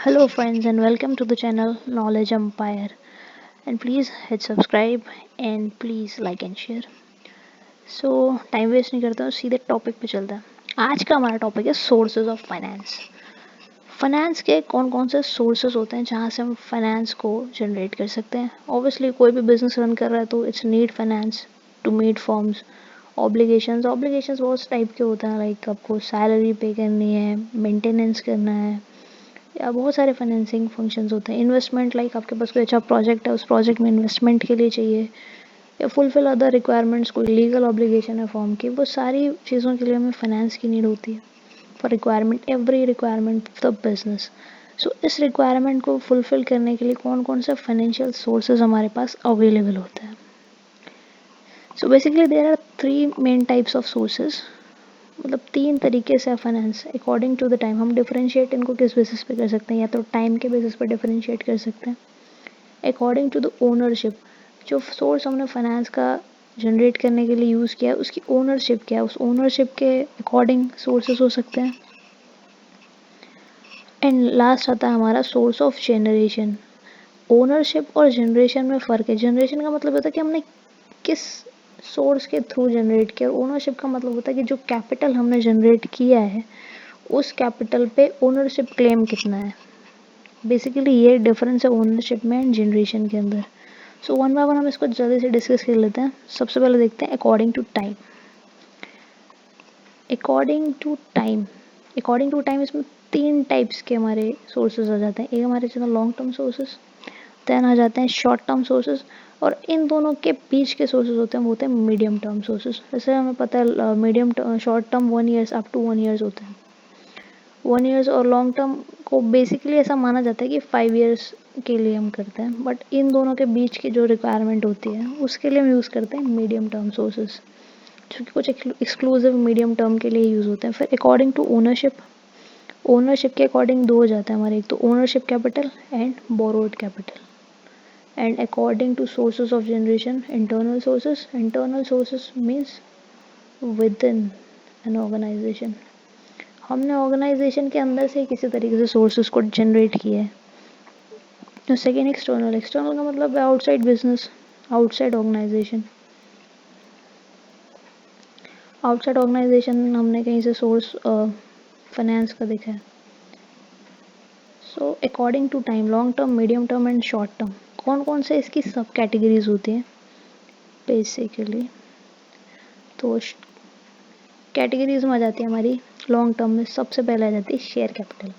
Hello, friends, and welcome to the channel Knowledge Empire. And please hit subscribe and please like and share. So time waste नहीं करता हूँ, सीधे topic पे चलता है। आज का हमारा टॉपिक है सोर्सेज ऑफ फाइनेंस। फाइनेंस के कौन कौन से सोर्सेज होते हैं जहाँ से हम फाइनेंस को जनरेट कर सकते हैं। ऑब्वियसली कोई भी बिजनेस रन कर रहा है तो it's need finance to meet forms obligations बहुत टाइप के होते हैं, लाइक आपको सैलरी पे करनी है, मेंटेनेंस करना है, या बहुत सारे फाइनेंसिंग फंक्शंस होते हैं। इन्वेस्टमेंट, लाइक आपके पास कोई अच्छा प्रोजेक्ट है, उस प्रोजेक्ट में इन्वेस्टमेंट के लिए चाहिए, या फुलफिल अदर रिक्वायरमेंट्स, कोई लीगल ऑब्लिगेशन है फॉर्म की, वो सारी चीज़ों के लिए हमें फाइनेंस की नीड होती है for requirement, every requirement of the business. So इस रिक्वायरमेंट को फुलफिल करने के लिए कौन कौन से फाइनेंशियल सोर्सेज हमारे पास अवेलेबल होते हैं। So basically there are three main types of sources, मतलब तीन तरीके से finance according to the time. हम डिफरेंशिएट इनको किस बेसिस पे कर सकते हैं, या तो टाइम के बेसिस पे डिफरेंशिएट कर सकते हैं, अकॉर्डिंग टू द ओनरशिप। जो सोर्स हमने फाइनेंस का जनरेट करने के लिए यूज़ किया है उसकी ओनरशिप क्या है, उस ओनरशिप के अकॉर्डिंग सोर्सेस हो सकते हैं। एंड लास्ट आता है हमारा सोर्स ऑफ जनरेशन। ओनरशिप और जनरेशन में फ़र्क है। जनरेशन का मतलब होता है कि हमने किस सोर्स के थ्रू जनरेट किया, और ओनरशिप का मतलब होता है कि जो कैपिटल हमने जनरेट किया है उस कैपिटल पे ओनरशिप क्लेम कितना है। बेसिकली ये डिफरेंस है ओनरशिप में एंड जनरेशन के अंदर। सो वन बाय वन हम इसको जल्दी से डिस्कस कर लेते हैं। सबसे पहले देखते हैं according to time. According to time, according to time इसमें तीन टाइप्स के हमारे सोर्सेज आ जाते हैं। एक हमारे चलो लॉन्ग टर्म सोर्सेज, देन आ जाते हैं शॉर्ट टर्म सोर्सेज, और इन दोनों के बीच के सोर्सेज होते हैं वो होते हैं मीडियम टर्म सोर्सेज। जैसे हमें पता है medium short term 1 years up to 1 years होते हैं 1 ईयर्स, और लॉन्ग टर्म को बेसिकली ऐसा माना जाता है कि 5 ईयर्स के लिए हम करते हैं, बट इन दोनों के बीच की जो रिक्वायरमेंट होती है उसके लिए हम यूज़ करते हैं मीडियम टर्म सोर्सेज, जो कि कुछ एक्सक्लूसिव मीडियम टर्म के लिए यूज़ होते हैं। फिर अकॉर्डिंग टू ओनरशिप, ओनरशिप के अकॉर्डिंग दो हो जाता है हमारे, एक तो ownership capital and borrowed capital. And according to sources of generation, internal sources means within an organisation. हमने ऑर्गेनाइजेशन के अंदर से किसी तरीके से सोर्सेज को जनरेट किया है। तो सेकेंड एक्सटर्नल, एक्सटर्नल का मतलब है outside business, outside organisation. Outside organisation हमने कहीं से सोर्स फाइनेंस का देखा है। So according to time, long term, medium term and short term, कौन कौन से इसकी सब कैटेगरीज होती हैं बेसिकली। तो कैटेगरीज में आ जाती है हमारी लॉन्ग टर्म में, सबसे पहले आ जाती है शेयर कैपिटल।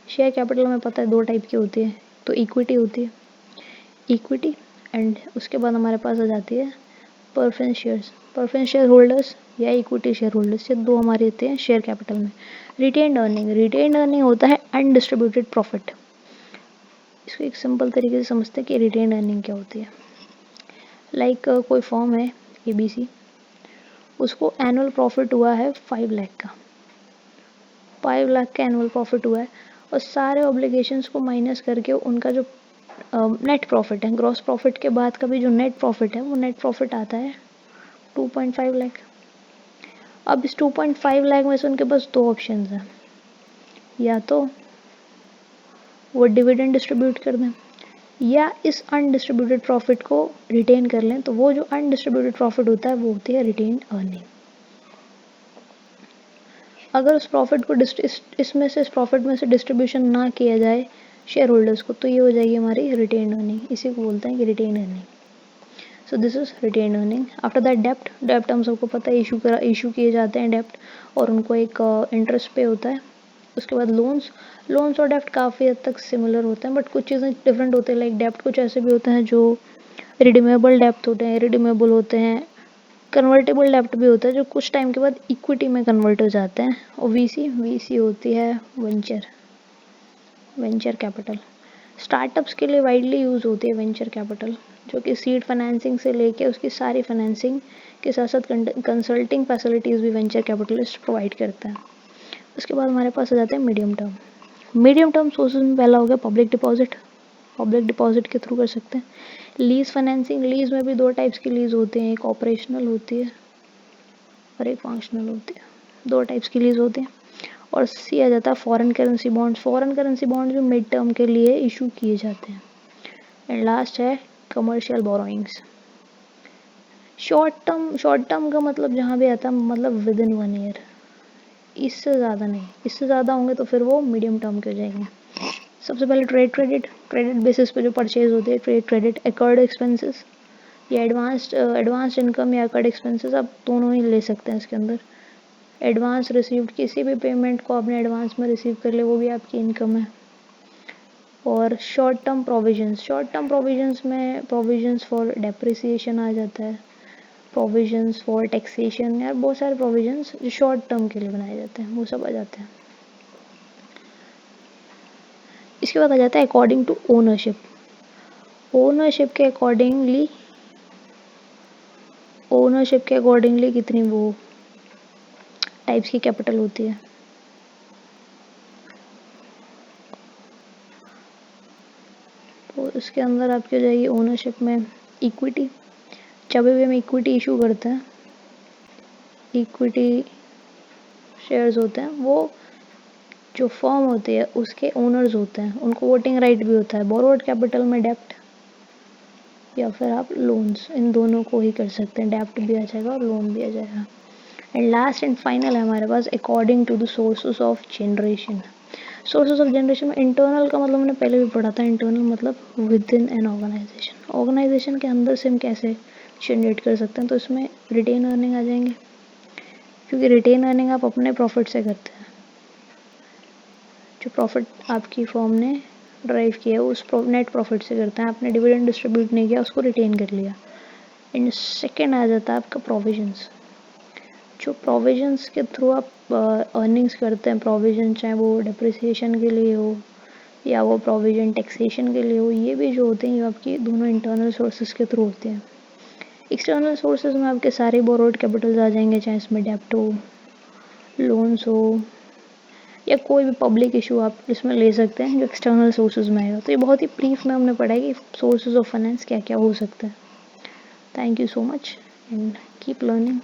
शेयर कैपिटल हमें पता है दो टाइप की होती है, तो इक्विटी होती है, इक्विटी, एंड उसके बाद हमारे पास आ जाती है preference shares. Preference share holders या इक्विटी शेयर होल्डर्स, ये दो हमारे होते हैं शेयर कैपिटल में। रिटेन्ड अर्निंग, रिटेन्ड अर्निंग होता है अनडिस्ट्रीब्यूटेड प्रॉफिट। इसको एक सिंपल तरीके से समझते हैं कि रिटेन्ड अर्निंग क्या होती है। लाइक कोई फॉर्म है ABC, उसको एनुअल प्रॉफिट हुआ है 5 लाख का, 5 लाख का एनुअल प्रॉफिट हुआ है, और सारे ऑब्लिगेशंस को माइनस करके उनका जो नेट प्रॉफिट है, ग्रॉस प्रॉफिट के बाद का भी जो नेट प्रॉफिट है वो नेट प्रॉफिट आता है 2.5 लाख। अब इस 2.5 लाख में से उनके पास दो ऑप्शन हैं, या तो वो डिविडेंड डिस्ट्रीब्यूट कर दें या इस अनडिस्ट्रीब्यूटेड प्रॉफिट को रिटेन कर लें। तो वो जो अनडिस्ट्रीब्यूटेड प्रॉफिट होता है वो होती है रिटेन्ड अर्निंग। अगर उस प्रॉफिट को इसमें से, इस प्रॉफिट में से डिस्ट्रीब्यूशन ना किया जाए शेयर होल्डर्स को, तो ये हो जाएगी हमारी रिटेन अर्निंग। इसी को बोलते हैं कि retain earning. So this is retain earning. After that डेप्ट, डेप्ट हम सबको पता है इशू किए जाते हैं डेप्ट, और उनको एक इंटरेस्ट पे होता है। उसके बाद लोन्स, लोन्स और डेप्ट काफ़ी हद तक सिमिलर होते हैं, बट कुछ चीज़ें डिफरेंट होती हैं। लाइक डेप्ट कुछ ऐसे भी होते हैं जो रिडीमेबल डेप्ट होते हैं, रिडीमेबल होते हैं, कन्वर्टेबल डेप्ट भी होता है जो कुछ टाइम के बाद इक्विटी में कन्वर्ट हो जाते हैं। और वीसी होती है वेंचर कैपिटल। स्टार्टअप्स के लिए वाइडली यूज़ होती है वेंचर कैपिटल, जो कि सीड फाइनेंसिंग से लेके उसकी सारी फाइनेंसिंग के साथ साथ कंसल्टिंग फैसिलिटीज़ भी वेंचर कैपिटलिस्ट प्रोवाइड करते हैं। उसके बाद हमारे पास आ जाते हैं medium term. Medium term sources में पहला हो गया पब्लिक डिपॉजिट, पब्लिक डिपॉजिट के थ्रू कर सकते हैं। लीज फाइनेंसिंग, लीज में भी दो टाइप्स की लीज होती हैं, एक ऑपरेशनल होती है और एक फंक्शनल होती है, दो टाइप्स की लीज होती है। और सी आ जाता है foreign currency bonds. Foreign currency bond जो मिड टर्म के लिए इशू किए जाते हैं। एंड लास्ट है कमर्शियल बोरोइंग्स। शॉर्ट टर्म का मतलब जहाँ भी आता है मतलब विद इन 1 ईयर, इससे ज़्यादा नहीं। इससे ज़्यादा होंगे तो फिर वो मीडियम टर्म के हो जाएंगे। सबसे पहले ट्रेड क्रेडिट बेसिस पे जो परचेज होते हैं, ट्रेड क्रेडिट, अकर्ड एक्सपेंसेस या एडवांस्ड इनकम या अकर्ड एक्सपेंसेस, आप दोनों ही ले सकते हैं इसके अंदर। एडवांस रिसीव्ड, किसी भी पेमेंट को आपने एडवांस में रिसीव कर लिया वो भी आपकी इनकम है। और शॉर्ट टर्म प्रोविजंस में प्रोविजंस फॉर डेप्रिसिएशन आ जाता है, प्रोविजंस फॉर टैक्सेशन, या बहुत सारे प्रोविजंस जो शॉर्ट टर्म के लिए बनाए जाते हैं वो सब आ जाते हैं। इसके बाद आ जाता है अकॉर्डिंग टू ओनरशिप। ओनरशिप के अकॉर्डिंगली कितनी वो टाइप्स की कैपिटल होती है। तो इसके अंदर आपकी हो जाएगी ओनरशिप में इक्विटी। जब भी हम इक्विटी इशू करते हैं, इक्विटी शेयर्स होते हैं, वो जो फर्म होती है उसके ओनर्स होते हैं, उनको वोटिंग राइट भी होता है। बोरोड कैपिटल में डेप्ट या फिर आप लोन्स, इन दोनों को ही कर सकते हैं। डेप्ट भी आ जाएगा और लोन भी आ जाएगा। एंड लास्ट एंड फाइनल है हमारे पास according to the sources of generation. Sources of generation में इंटरनल का मतलब हमने पहले भी पढ़ा था। इंटरनल मतलब within an organisation, organisation के अंदर से हम कैसे जनरेट कर सकते हैं। तो इसमें रिटेन अर्निंग आ जाएंगे, क्योंकि रिटेन अर्निंग आप अपने प्रॉफिट से करते हैं। जो प्रॉफिट आपकी फर्म ने ड्राइव किया है उस नेट प्रॉफिट से करते हैं। आपने डिविडेंड डिस्ट्रीब्यूट नहीं किया, उसको रिटेन कर लिया। एंड सेकेंड आ जाता है आपका प्रोविजंस। जो प्रोविजंस के थ्रू आप अर्निंग्स करते हैं, प्रोविजन चाहे वो डिप्रिसिएशन के लिए हो या वो प्रोविजन टैक्सेशन के लिए हो, ये भी जो होते हैं ये आपकी दोनों इंटरनल सोर्सेज के थ्रू होते हैं। एक्सटर्नल सोर्सेज में आपके सारे बोरोड कैपिटल्स आ जाएंगे, चाहे इसमें डेप्ट हो, लोन्स हो या कोई भी पब्लिक इशू आप इसमें ले सकते हैं जो एक्सटर्नल सोर्सेज में आएगा। तो ये बहुत ही ब्रीफ में हमने पढ़ा है कि सोर्सेज ऑफ फाइनेंस क्या क्या हो सकता है। Thank you so much and keep learning.